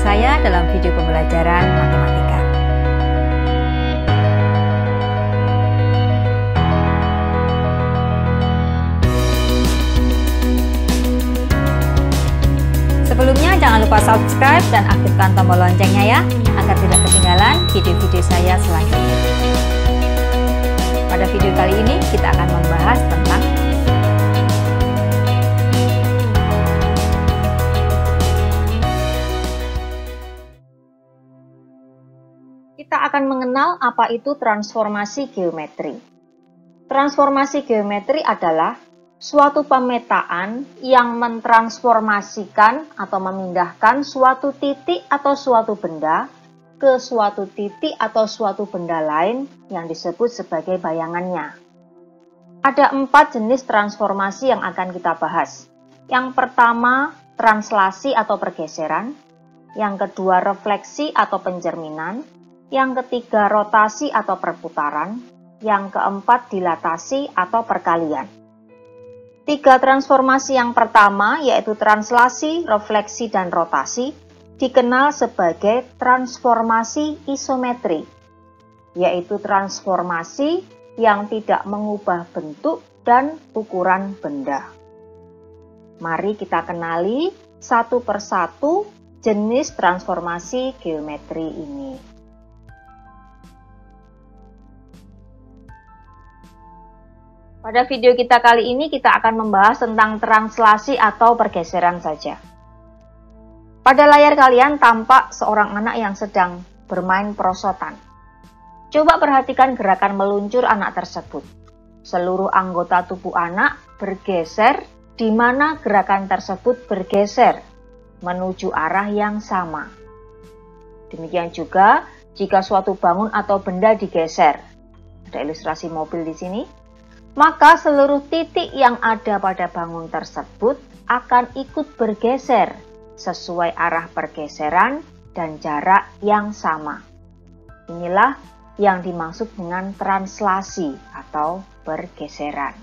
saya dalam video pembelajaran matematika. Sebelumnya jangan lupa subscribe dan aktifkan tombol loncengnya ya, agar tidak ketinggalan video-video saya selanjutnya. Pada video kali ini kita akan membahas tentang mengenal apa itu transformasi geometri. Transformasi geometri adalah suatu pemetaan yang mentransformasikan atau memindahkan suatu titik atau suatu benda ke suatu titik atau suatu benda lain yang disebut sebagai bayangannya. Ada 4 jenis transformasi yang akan kita bahas. Yang pertama, translasi atau pergeseran. Yang kedua, refleksi atau pencerminan. Yang ketiga, rotasi atau perputaran. Yang keempat, dilatasi atau perkalian. 3 transformasi yang pertama, yaitu translasi, refleksi, dan rotasi, dikenal sebagai transformasi isometri, yaitu transformasi yang tidak mengubah bentuk dan ukuran benda. Mari kita kenali satu persatu jenis transformasi geometri ini. Pada video kita kali ini kita akan membahas tentang translasi atau pergeseran saja. Pada layar kalian tampak seorang anak yang sedang bermain perosotan. Coba perhatikan gerakan meluncur anak tersebut. Seluruh anggota tubuh anak bergeser di mana gerakan tersebut bergeser menuju arah yang sama. Demikian juga jika suatu bangun atau benda digeser. Ada ilustrasi mobil di sini. Maka seluruh titik yang ada pada bangun tersebut akan ikut bergeser sesuai arah pergeseran dan jarak yang sama. Inilah yang dimaksud dengan translasi atau pergeseran.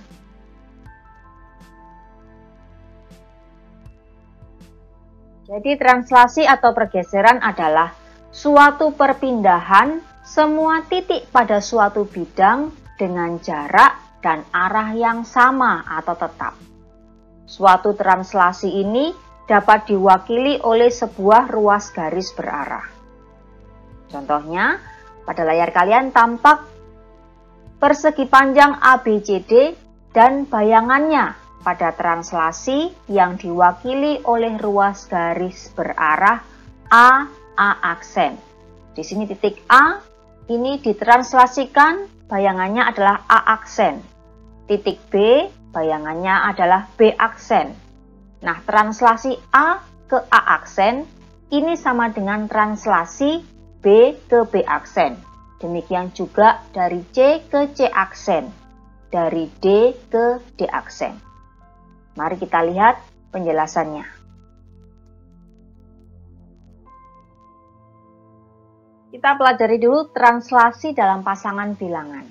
Jadi translasi atau pergeseran adalah suatu perpindahan semua titik pada suatu bidang dengan jarak dan arah yang sama atau tetap. Suatu translasi ini dapat diwakili oleh sebuah ruas garis berarah. Contohnya, pada layar kalian tampak persegi panjang ABCD dan bayangannya pada translasi yang diwakili oleh ruas garis berarah A aksen. Di sini titik A ini ditranslasikan, bayangannya adalah A aksen. Titik B, bayangannya adalah B aksen. Nah, translasi A ke A aksen ini sama dengan translasi B ke B aksen. Demikian juga dari C ke C aksen, dari D ke D aksen. Mari kita lihat penjelasannya. Kita pelajari dulu translasi dalam pasangan bilangan.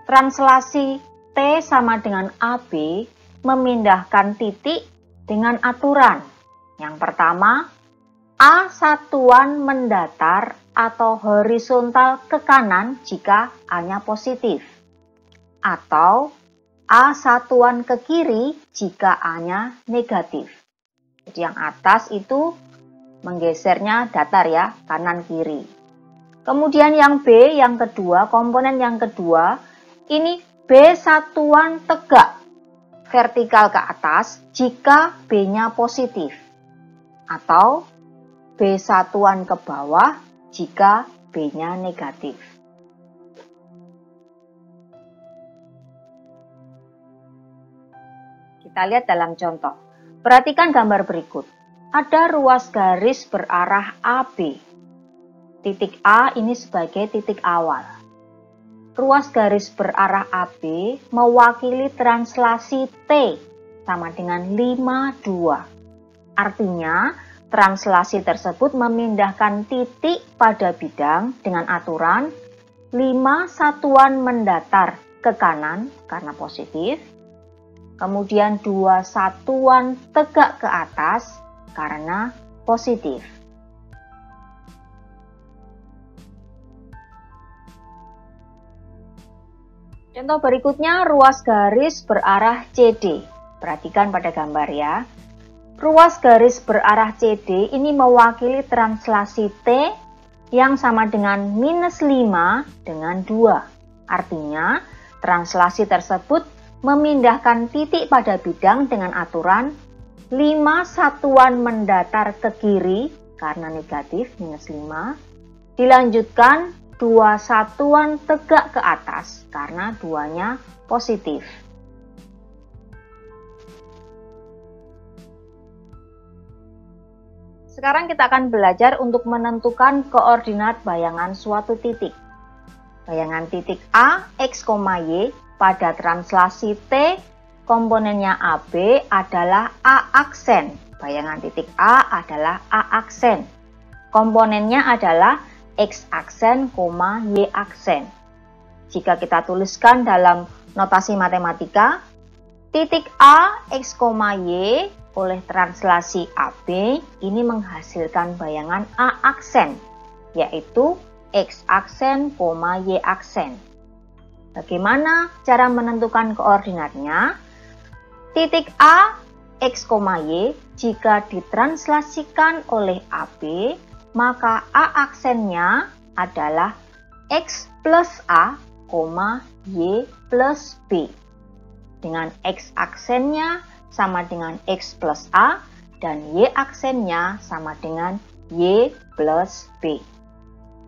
Translasi T sama dengan AB memindahkan titik dengan aturan. Yang pertama, A satuan mendatar atau horizontal ke kanan jika A-nya positif. Atau A satuan ke kiri jika A-nya negatif. Jadi yang atas itu menggesernya datar ya, kanan kiri. Kemudian yang B, yang kedua, komponen yang kedua, ini B satuan tegak vertikal ke atas jika B-nya positif. Atau B satuan ke bawah jika B-nya negatif. Kita lihat dalam contoh. Perhatikan gambar berikut. Ada ruas garis berarah AB. Titik A ini sebagai titik awal. Ruas garis berarah AB mewakili translasi T sama dengan 52. Artinya, translasi tersebut memindahkan titik pada bidang dengan aturan 5 satuan mendatar ke kanan karena positif, kemudian 2 satuan tegak ke atas karena positif. Contoh berikutnya, ruas garis berarah CD. Perhatikan pada gambar ya. Ruas garis berarah CD ini mewakili translasi T yang sama dengan -5 dengan 2. Artinya, translasi tersebut memindahkan titik pada bidang dengan aturan 5 satuan mendatar ke kiri karena negatif -5, dilanjutkan 2 satuan tegak ke atas karena duanya positif. Sekarang kita akan belajar untuk menentukan koordinat bayangan suatu titik. Bayangan titik A, X, Y pada translasi T, komponennya AB adalah A aksen. Bayangan titik A adalah A aksen. Komponennya adalah X aksen, Y aksen. Jika kita tuliskan dalam notasi matematika, titik A, X, Y oleh translasi AB ini menghasilkan bayangan A aksen, yaitu X aksen, Y aksen. Bagaimana cara menentukan koordinatnya? Titik A, X, Y jika ditranslasikan oleh AB, maka A aksennya adalah X plus A, Y plus B. Dengan X aksennya sama dengan X plus A dan Y aksennya sama dengan Y plus B.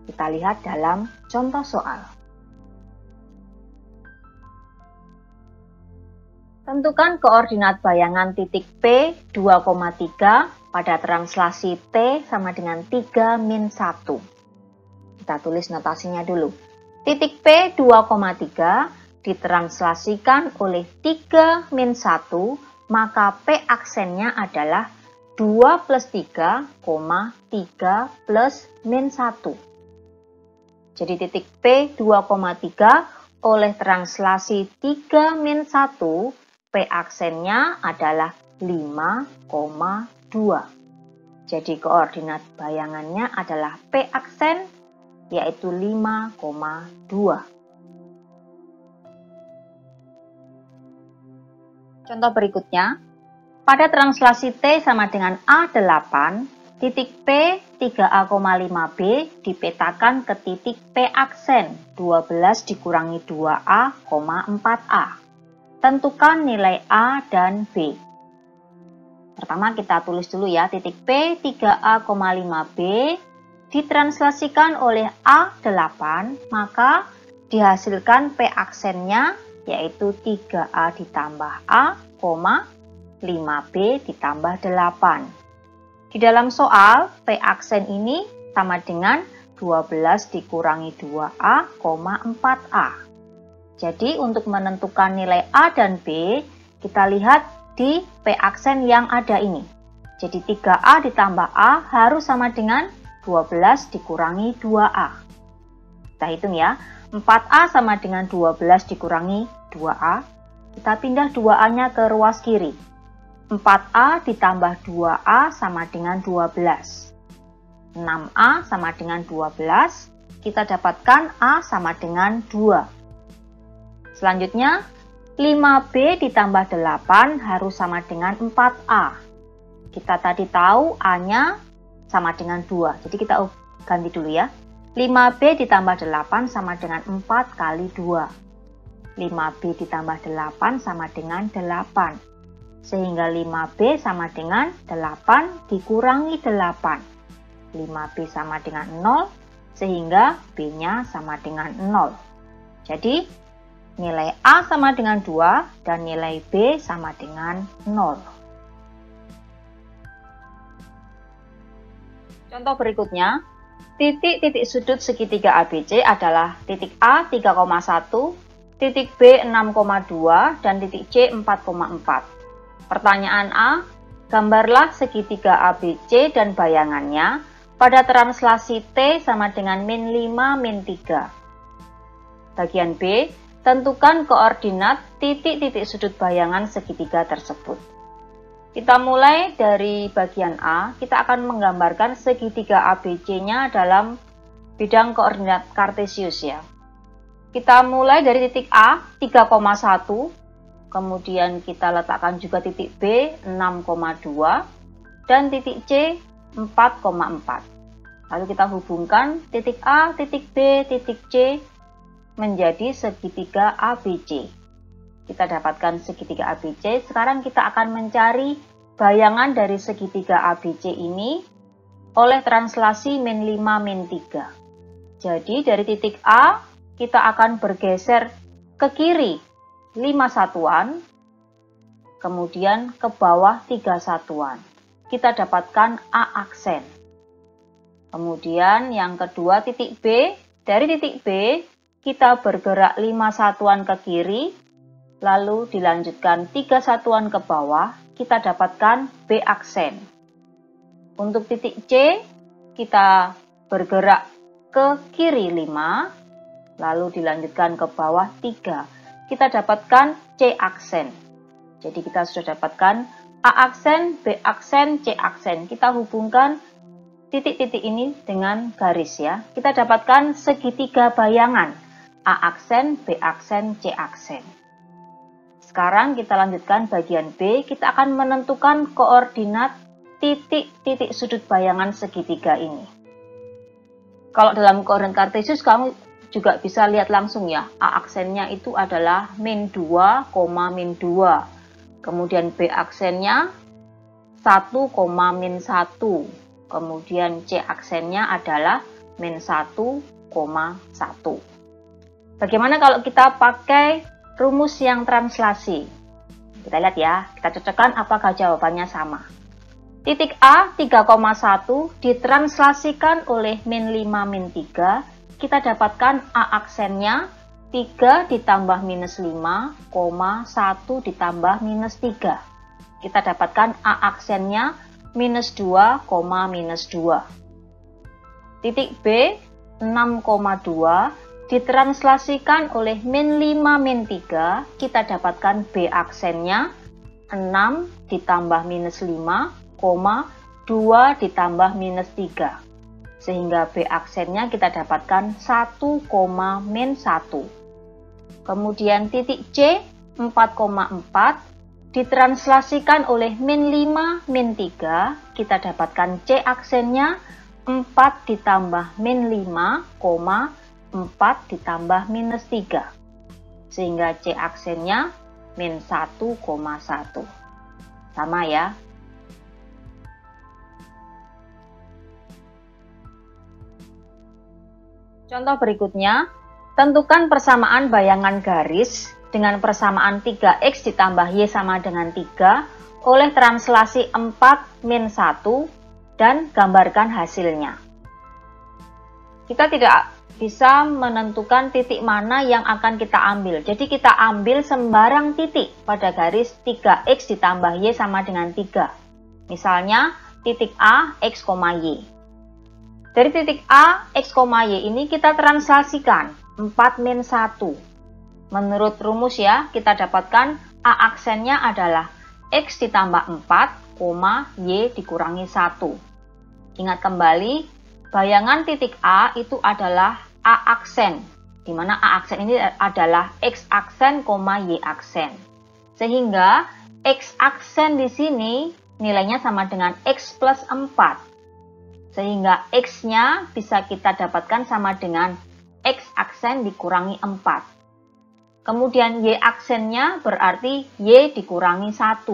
Kita lihat dalam contoh soal. Tentukan koordinat bayangan titik P 2,3 pada translasi T sama dengan 3-1. Kita tulis notasinya dulu. Titik P 2,3 ditranslasikan oleh 3-1, maka P aksennya adalah 2 plus 3, 3 plus min 1. Jadi titik P 2,3 oleh translasi 3-1, P aksennya adalah 5,2. Jadi koordinat bayangannya adalah P aksen, yaitu 5,2. Contoh berikutnya, pada translasi T sama dengan A8, titik P 3A,5B dipetakan ke titik P aksen 12 dikurangi 2A, 4A. Tentukan nilai A dan B. Pertama kita tulis dulu ya, titik P 3A,5B ditranslasikan oleh A8, maka dihasilkan P aksennya yaitu 3A ditambah A, 5B ditambah 8. Di dalam soal, P aksen ini sama dengan 12 dikurangi 2A, 4A. Jadi untuk menentukan nilai A dan B, kita lihat di P aksen yang ada ini. Jadi 3A ditambah A harus sama dengan 12 dikurangi 2A. Kita hitung ya, 4A sama dengan 12 dikurangi 2A. Kita pindah 2A-nya ke ruas kiri. 4A ditambah 2A sama dengan 12. 6A sama dengan 12. Kita dapatkan A sama dengan 2. Selanjutnya, 5B ditambah 8 harus sama dengan 4A. Kita tadi tahu A-nya sama dengan 2. Jadi kita ganti dulu ya. 5B ditambah 8 sama dengan 4 kali 2. 5B ditambah 8 sama dengan 8. Sehingga 5B sama dengan 8 dikurangi 8. 5B sama dengan 0, sehingga B-nya sama dengan 0. Jadi, nilai A sama dengan 2 dan nilai B sama dengan 0. Contoh berikutnya, titik-titik sudut segitiga ABC adalah titik A 3,1, titik B 6,2, dan titik C 4,4. Pertanyaan A, gambarlah segitiga ABC dan bayangannya pada translasi T sama dengan -5, -3. Bagian B, tentukan koordinat titik-titik sudut bayangan segitiga tersebut. Kita mulai dari bagian A, kita akan menggambarkan segitiga ABC-nya dalam bidang koordinat kartesius ya. Kita mulai dari titik A 3,1, kemudian kita letakkan juga titik B 6,2, dan titik C 4,4. Lalu kita hubungkan titik A, titik B, titik C menjadi segitiga ABC. Kita dapatkan segitiga ABC. Sekarang kita akan mencari bayangan dari segitiga ABC ini oleh translasi min 5 min 3. Jadi dari titik A kita akan bergeser ke kiri 5 satuan, kemudian ke bawah 3 satuan. Kita dapatkan A aksen. Kemudian yang kedua titik B, dari titik B kita bergerak 5 satuan ke kiri, lalu dilanjutkan 3 satuan ke bawah, kita dapatkan B aksen. Untuk titik C, kita bergerak ke kiri 5, lalu dilanjutkan ke bawah 3. Kita dapatkan C aksen. Jadi kita sudah dapatkan A aksen, B aksen, C aksen. Kita hubungkan titik-titik ini dengan garis ya. Kita dapatkan segitiga bayangan. A aksen, B aksen, C aksen. Sekarang kita lanjutkan bagian B. Kita akan menentukan koordinat titik-titik sudut bayangan segitiga ini. Kalau dalam koordinat kartesius kamu juga bisa lihat langsung ya, A aksennya itu adalah min 2, min 2. Kemudian B aksennya 1, min 1. Kemudian C aksennya adalah min 1, 1. Bagaimana kalau kita pakai rumus yang translasi? Kita lihat ya, kita cocokkan apakah jawabannya sama. Titik A 3,1 ditranslasikan oleh min 5 min 3. Kita dapatkan A aksennya 3 ditambah minus 5, 1 ditambah minus 3. Kita dapatkan A aksennya minus 2, minus 2. Titik B 6,2 ditranslasikan oleh min 5 min 3. Kita dapatkan B aksennya 6 ditambah minus 5, 2 ditambah minus 3. Sehingga B aksennya kita dapatkan 1, min 1. Kemudian titik C 4,4 ditranslasikan oleh min 5 min 3. Kita dapatkan C aksennya 4 ditambah min 5, 4 ditambah minus 3. Sehingga C aksennya min 1,1. Sama ya. Contoh berikutnya, tentukan persamaan bayangan garis dengan persamaan 3x ditambah y sama dengan 3 oleh translasi 4 min 1 dan gambarkan hasilnya. Kita tidak bisa menentukan titik mana yang akan kita ambil. Jadi kita ambil sembarang titik pada garis 3x ditambah y sama dengan 3. Misalnya titik A, x, y. Dari titik A, x, y ini kita translasikan 4 min 1. Menurut rumus ya, kita dapatkan A aksennya adalah x ditambah 4, y dikurangi 1. Ingat kembali, bayangan titik A itu adalah A aksen, di mana A aksen ini adalah x aksen, y aksen. Sehingga x aksen di sini nilainya sama dengan x plus 4. Sehingga x-nya bisa kita dapatkan sama dengan x aksen dikurangi 4. Kemudian y aksennya berarti y dikurangi 1.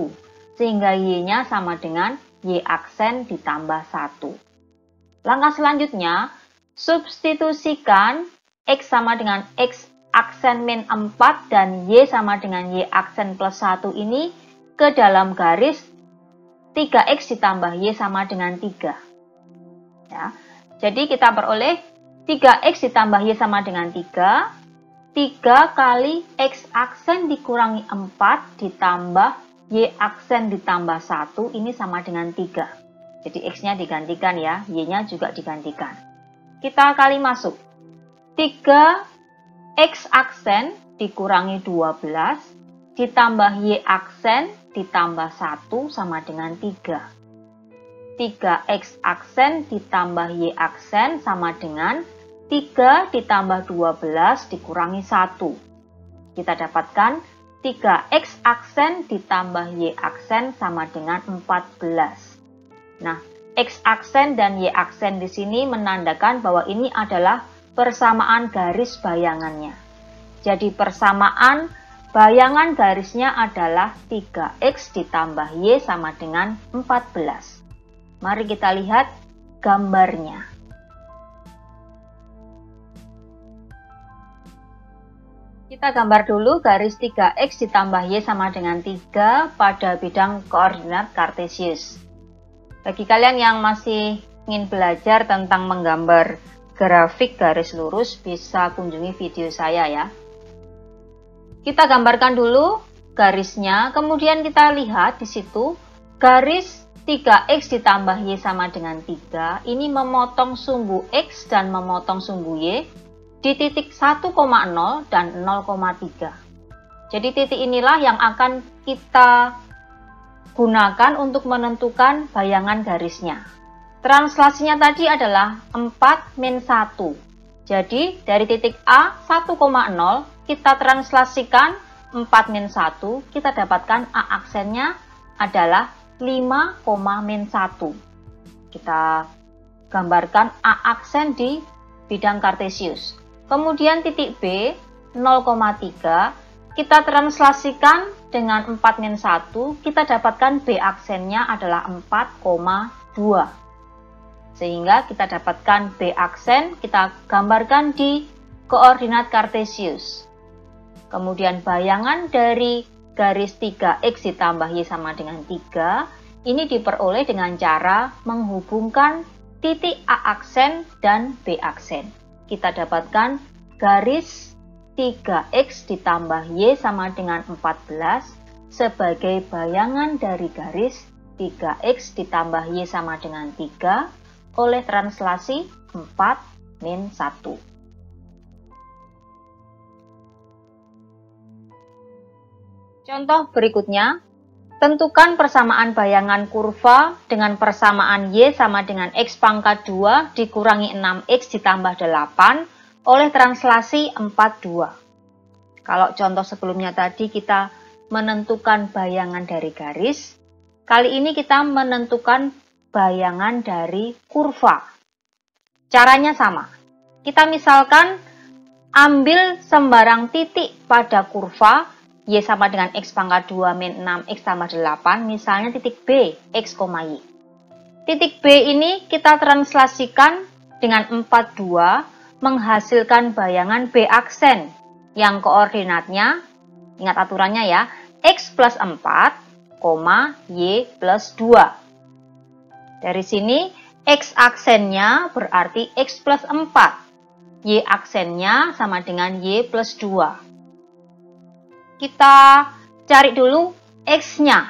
Sehingga y-nya sama dengan y aksen ditambah 1. Langkah selanjutnya, substitusikan x sama dengan x aksen min 4 dan y sama dengan y aksen plus 1 ini ke dalam garis 3x ditambah y sama dengan 3. Ya. Jadi kita peroleh 3x ditambah y sama dengan 3. 3 kali x aksen dikurangi 4 ditambah y aksen ditambah 1 ini sama dengan 3. Jadi x-nya digantikan ya, y-nya juga digantikan. Kita kali masuk. 3x aksen dikurangi 12 ditambah y aksen ditambah 1 sama dengan 3. 3x aksen ditambah y aksen sama dengan 3 ditambah 12 dikurangi 1. Kita dapatkan 3X aksen ditambah Y aksen sama dengan 14. Nah, X aksen dan Y aksen di sini menandakan bahwa ini adalah persamaan garis bayangannya. Jadi persamaan bayangan garisnya adalah 3X ditambah Y sama dengan 14. Mari kita lihat gambarnya. Kita gambar dulu garis 3X ditambah Y sama dengan 3 pada bidang koordinat kartesius. Bagi kalian yang masih ingin belajar tentang menggambar grafik garis lurus, bisa kunjungi video saya ya. Kita gambarkan dulu garisnya, kemudian kita lihat di situ garis 3X ditambah Y sama dengan 3, ini memotong sumbu X dan memotong sumbu Y di titik 1,0 dan 0,3. Jadi titik inilah yang akan kita gunakan untuk menentukan bayangan garisnya. Translasinya tadi adalah 4-1. Jadi dari titik A 1,0 kita transslasikan 4-1, kita dapatkan A aksennya adalah 5,-1. Kita gambarkan A aksen di bidang kartesius. Kemudian titik B 0,3 kita translasikan dengan 4-1, kita dapatkan B aksennya adalah 4,2. Sehingga kita dapatkan B aksen, kita gambarkan di koordinat kartesius. Kemudian bayangan dari garis 3X ditambah Y sama dengan 3, ini diperoleh dengan cara menghubungkan titik A aksen dan B aksen. Kita dapatkan garis 3X ditambah Y sama dengan 14 sebagai bayangan dari garis 3X ditambah Y sama dengan 3 oleh translasi 4-1. Contoh berikutnya, tentukan persamaan bayangan kurva dengan persamaan Y sama dengan X pangkat 2 dikurangi 6X ditambah 8 oleh translasi 4-2. Kalau contoh sebelumnya tadi kita menentukan bayangan dari garis, kali ini kita menentukan bayangan dari kurva. Caranya sama. Kita misalkan ambil sembarang titik pada kurva Y sama dengan X pangkat 2 min 6X tambah 8, misalnya titik B, X, Y. Titik B ini kita translasikan dengan 42 menghasilkan bayangan B aksen yang koordinatnya, ingat aturannya ya, X plus 4, Y plus 2. Dari sini X aksennya berarti X plus 4, Y aksennya sama dengan Y plus 2. Kita cari dulu X-nya.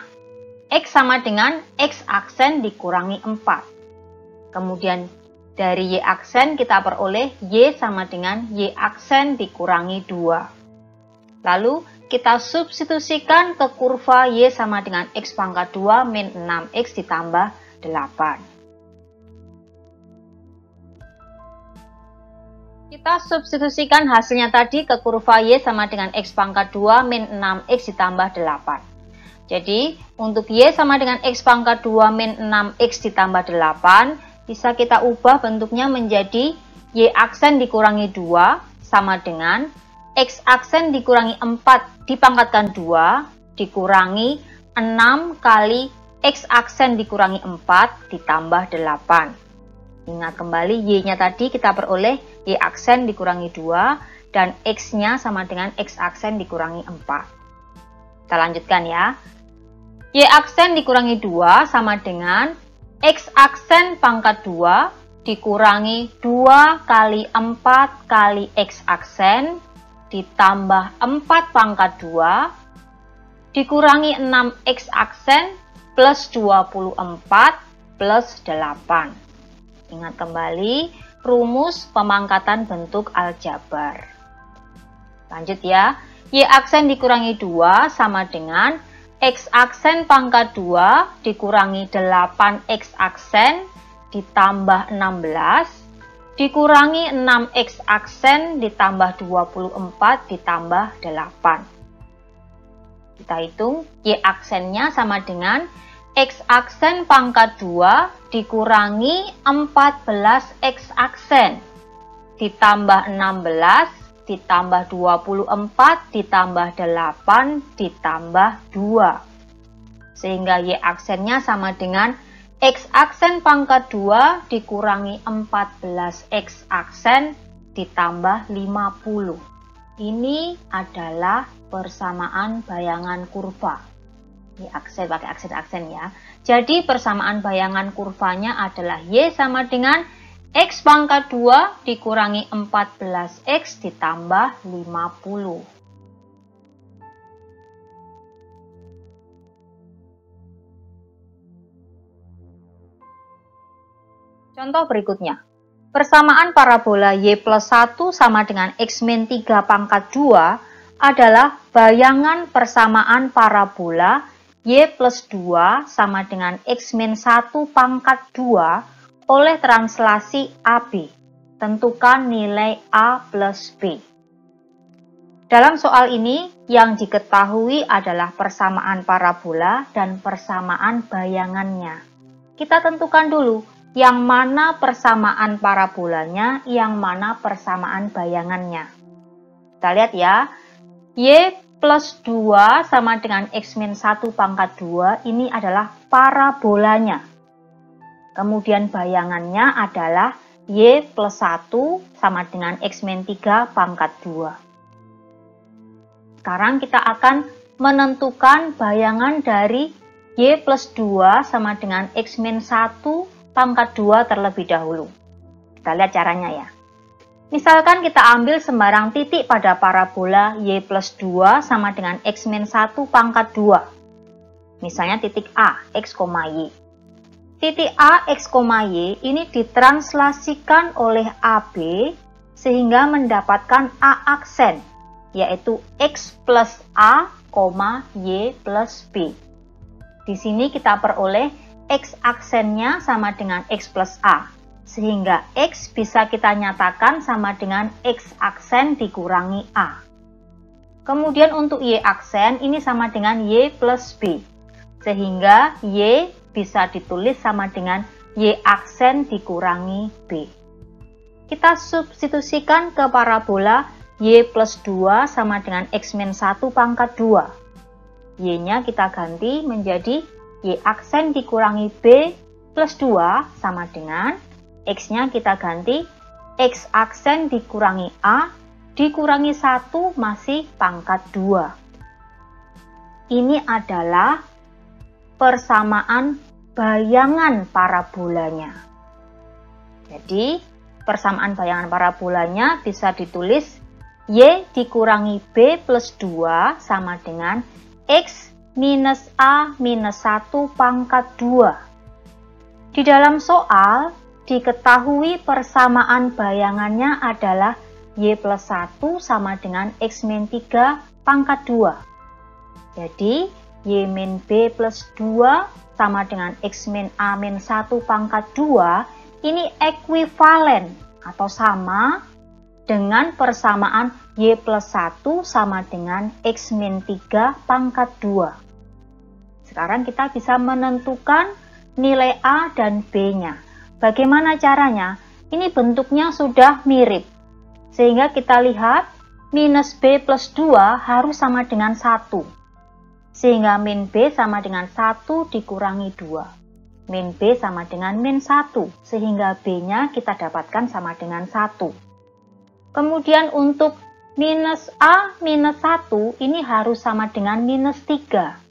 X sama dengan X aksen dikurangi 4. Kemudian dari Y aksen kita peroleh Y sama dengan Y aksen dikurangi 2. Lalu kita substitusikan ke kurva Y sama dengan X pangkat 2 min 6X ditambah 8. Kita substitusikan hasilnya tadi ke kurva Y sama dengan X pangkat 2 min 6X ditambah 8. Jadi untuk Y sama dengan X pangkat 2 min 6X ditambah 8, bisa kita ubah bentuknya menjadi Y aksen dikurangi 2 sama dengan X aksen dikurangi 4 dipangkatkan 2 dikurangi 6 kali X aksen dikurangi 4 ditambah 8. Ingat kembali Y-nya tadi kita peroleh Y aksen dikurangi 2 dan X-nya sama dengan X aksen dikurangi 4. Kita lanjutkan ya. Y aksen dikurangi 2 sama dengan X aksen pangkat 2 dikurangi 2 kali 4 kali X aksen ditambah 4 pangkat 2 dikurangi 6X aksen plus 24 plus 8. Ingat kembali rumus pemangkatan bentuk aljabar. Lanjut ya. Y aksen dikurangi 2 sama dengan X aksen pangkat 2 dikurangi 8X aksen ditambah 16 dikurangi 6X aksen ditambah 24 ditambah 8. Kita hitung, Y aksennya sama dengan X aksen pangkat 2 dikurangi 14X aksen ditambah 16 ditambah 24 ditambah 8 ditambah 2. Sehingga Y aksennya sama dengan X aksen pangkat 2 dikurangi 14X aksen ditambah 50. Ini adalah persamaan bayangan kurva. Y aksen pakai aksen-aksen ya. Jadi persamaan bayangan kurvanya adalah Y sama dengan X pangkat 2 dikurangi 14X ditambah 50. Contoh berikutnya. Persamaan parabola Y plus 1 sama dengan X min 3 pangkat 2 adalah bayangan persamaan parabola Y plus 2 sama dengan X min 1 pangkat 2 oleh translasi AB. Tentukan nilai A plus B. Dalam soal ini, yang diketahui adalah persamaan parabola dan persamaan bayangannya. Kita tentukan dulu yang mana persamaan parabolanya, yang mana persamaan bayangannya. Kita lihat ya, Y plus 2 sama dengan X min 1 pangkat 2 ini adalah parabolanya. Kemudian bayangannya adalah Y plus 1 sama dengan X min 3 pangkat 2. Sekarang kita akan menentukan bayangan dari Y plus 2 sama dengan X min 1 pangkat 2 terlebih dahulu. Kita lihat caranya ya. Misalkan kita ambil sembarang titik pada parabola Y plus 2 sama dengan X min 1 pangkat 2. Misalnya titik A, X, Y. Titik A, X, Y ini ditranslasikan oleh AB sehingga mendapatkan A aksen, yaitu X plus A, Y plus B. Di sini kita peroleh X aksennya sama dengan X plus A, sehingga X bisa kita nyatakan sama dengan X aksen dikurangi A. Kemudian untuk Y aksen ini sama dengan Y plus B, sehingga Y bisa ditulis sama dengan Y aksen dikurangi B. Kita substitusikan ke parabola Y plus 2 sama dengan X min 1 pangkat 2. Y-nya kita ganti menjadi Y aksen dikurangi B plus 2 sama dengan X-nya kita ganti X aksen dikurangi A dikurangi 1 masih pangkat 2. Ini adalah persamaan bayangan parabolanya. Jadi persamaan bayangan parabolanya bisa ditulis Y dikurangi B plus 2 sama dengan X minus A minus 1 pangkat 2. Di dalam soal, diketahui persamaan bayangannya adalah Y plus 1 sama dengan X min 3 pangkat 2. Jadi, Y min B plus 2 sama dengan X min A min 1 pangkat 2 ini ekuivalen atau sama dengan persamaan Y plus 1 sama dengan X min 3 pangkat 2. Sekarang kita bisa menentukan nilai A dan B-nya. Bagaimana caranya? Ini bentuknya sudah mirip. Sehingga kita lihat minus B plus 2 harus sama dengan 1. Sehingga min B sama dengan 1 dikurangi 2. Min B sama dengan min 1. Sehingga B-nya kita dapatkan sama dengan 1. Kemudian untuk minus A minus 1 ini harus sama dengan minus 3.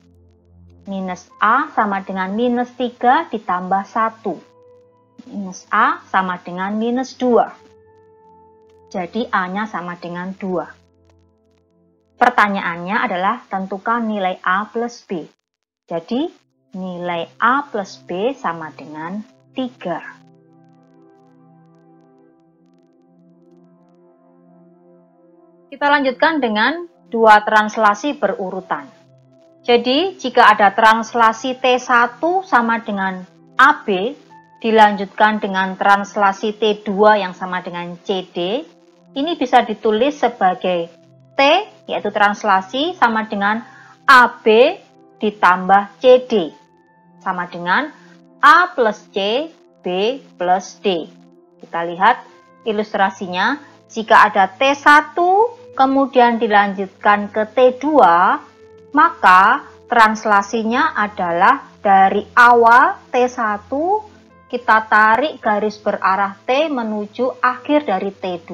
Minus A sama dengan minus 3 ditambah 1. Minus A sama dengan minus 2. Jadi A-nya sama dengan 2. Pertanyaannya adalah tentukan nilai A plus B. Jadi nilai A plus B sama dengan 3. Kita lanjutkan dengan dua translasi berurutan. Jadi, jika ada translasi T1 sama dengan AB, dilanjutkan dengan translasi T2 yang sama dengan CD, ini bisa ditulis sebagai T, yaitu translasi, sama dengan AB ditambah CD, sama dengan A plus C, B plus D. Kita lihat ilustrasinya, jika ada T1 kemudian dilanjutkan ke T2, maka translasinya adalah dari awal T1 kita tarik garis berarah T menuju akhir dari T2.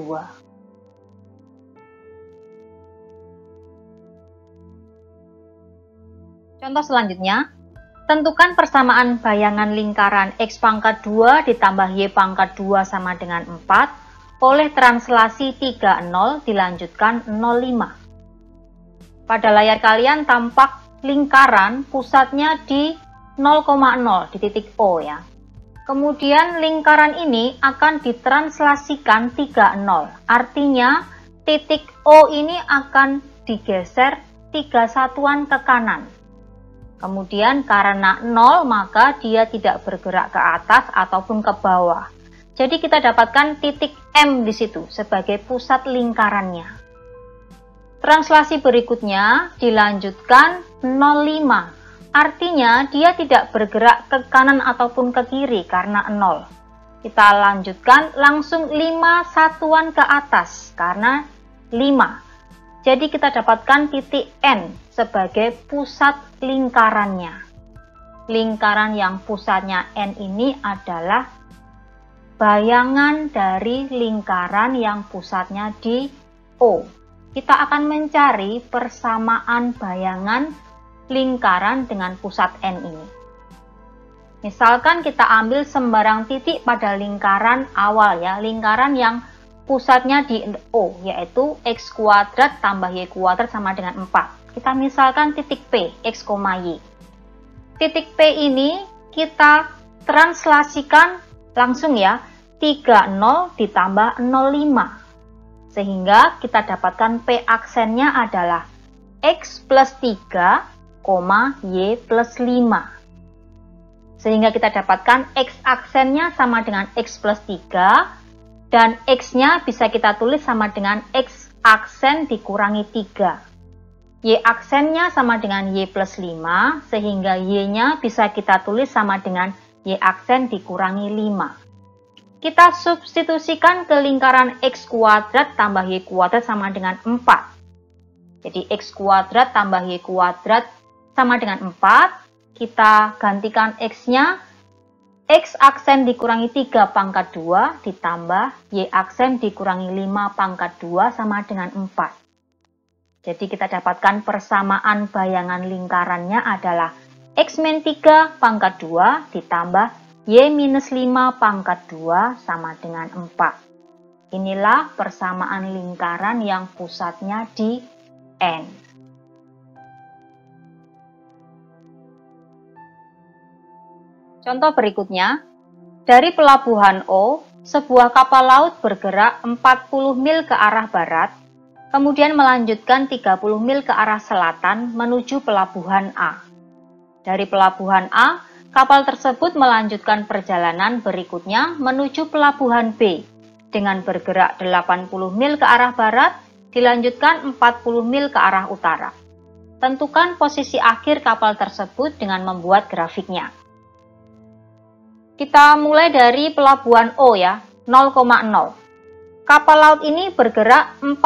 Contoh selanjutnya, tentukan persamaan bayangan lingkaran X pangkat 2 ditambah Y pangkat 2 sama dengan 4 oleh translasi 30 dilanjutkan 05. Pada layar kalian tampak lingkaran pusatnya di 0,0 di titik O ya. Kemudian lingkaran ini akan ditranslasikan 30, artinya titik O ini akan digeser 3 satuan ke kanan. Kemudian karena 0 maka dia tidak bergerak ke atas ataupun ke bawah. Jadi kita dapatkan titik M di situ sebagai pusat lingkarannya. Translasi berikutnya dilanjutkan 05. Artinya dia tidak bergerak ke kanan ataupun ke kiri karena 0. Kita lanjutkan langsung 5 satuan ke atas karena 5. Jadi kita dapatkan titik N sebagai pusat lingkarannya. Lingkaran yang pusatnya N ini adalah bayangan dari lingkaran yang pusatnya di O. Kita akan mencari persamaan bayangan lingkaran dengan pusat N ini. Misalkan kita ambil sembarang titik pada lingkaran awal ya, lingkaran yang pusatnya di O, yaitu X kuadrat tambah Y kuadrat sama dengan 4. Kita misalkan titik P, X, Y. Titik P ini kita translasikan langsung ya, 30 ditambah 05. Sehingga kita dapatkan P aksennya adalah X plus 3, Y plus 5. Sehingga kita dapatkan X aksennya sama dengan X plus 3, dan X-nya bisa kita tulis sama dengan X aksen dikurangi 3. Y aksennya sama dengan Y plus 5, sehingga Y-nya bisa kita tulis sama dengan Y aksen dikurangi 5. Kita substitusikan ke lingkaran X kuadrat tambah Y kuadrat sama dengan 4. Jadi X kuadrat tambah Y kuadrat sama dengan 4. Kita gantikan X-nya. X aksen dikurangi 3 pangkat 2 ditambah Y aksen dikurangi 5 pangkat 2 sama dengan 4. Jadi kita dapatkan persamaan bayangan lingkarannya adalah X min 3 pangkat 2 ditambah Y minus 5 pangkat 2 sama dengan 4. Inilah persamaan lingkaran yang pusatnya di N. Contoh berikutnya, dari pelabuhan O, sebuah kapal laut bergerak 40 mil ke arah barat, kemudian melanjutkan 30 mil ke arah selatan menuju pelabuhan A. Dari pelabuhan A, kapal tersebut melanjutkan perjalanan berikutnya menuju pelabuhan B, dengan bergerak 80 mil ke arah barat, dilanjutkan 40 mil ke arah utara. Tentukan posisi akhir kapal tersebut dengan membuat grafiknya. Kita mulai dari pelabuhan O ya, 0,0. Kapal laut ini bergerak 40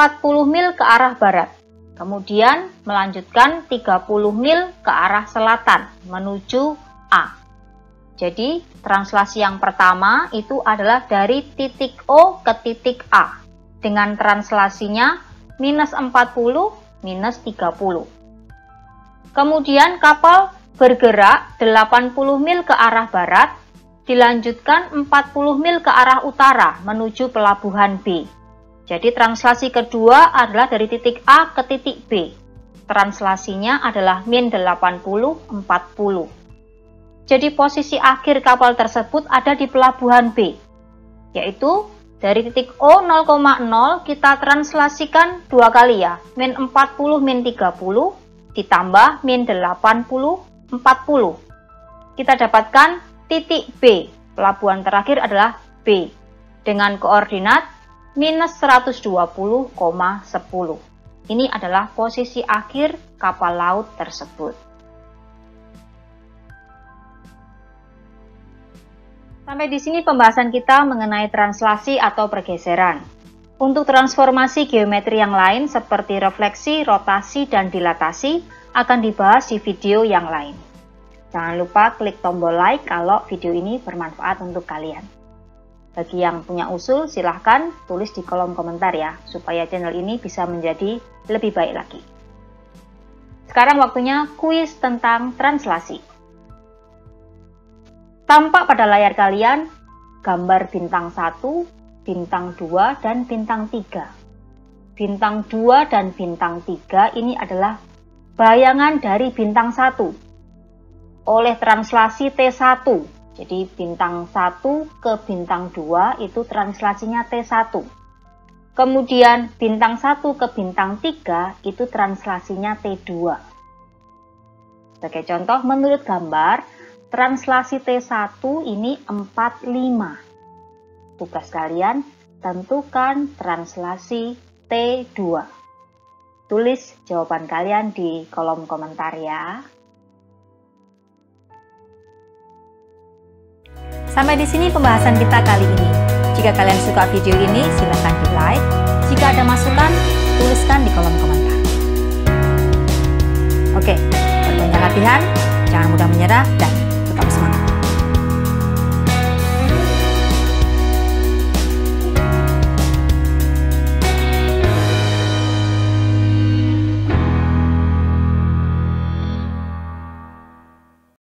mil ke arah barat, kemudian melanjutkan 30 mil ke arah selatan menuju A. Jadi, translasi yang pertama itu adalah dari titik O ke titik A, dengan translasinya minus 40 minus 30. Kemudian kapal bergerak 80 mil ke arah barat, dilanjutkan 40 mil ke arah utara menuju pelabuhan B. Jadi translasi kedua adalah dari titik A ke titik B. Translasinya adalah min 80, 40. Jadi posisi akhir kapal tersebut ada di pelabuhan B, yaitu dari titik O 0,0 kita translasikan dua kali ya, min 40 min 30 ditambah min 80, 40. Kita dapatkan titik B, pelabuhan terakhir adalah B dengan koordinat minus 120,10. Ini adalah posisi akhir kapal laut tersebut. Sampai di sini pembahasan kita mengenai translasi atau pergeseran. Untuk transformasi geometri yang lain seperti refleksi, rotasi, dan dilatasi akan dibahas di video yang lain. Jangan lupa klik tombol like kalau video ini bermanfaat untuk kalian. Bagi yang punya usul silahkan tulis di kolom komentar ya, supaya channel ini bisa menjadi lebih baik lagi. Sekarang waktunya kuis tentang translasi. Tampak pada layar kalian gambar bintang 1, bintang 2, dan bintang 3. Bintang 2 dan bintang 3 ini adalah bayangan dari bintang 1 oleh translasi T1. Jadi bintang 1 ke bintang 2 itu translasinya T1. Kemudian bintang 1 ke bintang 3 itu translasinya T2. Sebagai contoh, menurut gambar, translasi T1 ini 45. Tugas kalian, tentukan translasi T2. Tulis jawaban kalian di kolom komentar ya. Sampai di sini pembahasan kita kali ini. Jika kalian suka video ini, silakan di like. Jika ada masukan, tuliskan di kolom komentar. Oke, berbanyak latihan, jangan mudah menyerah, dan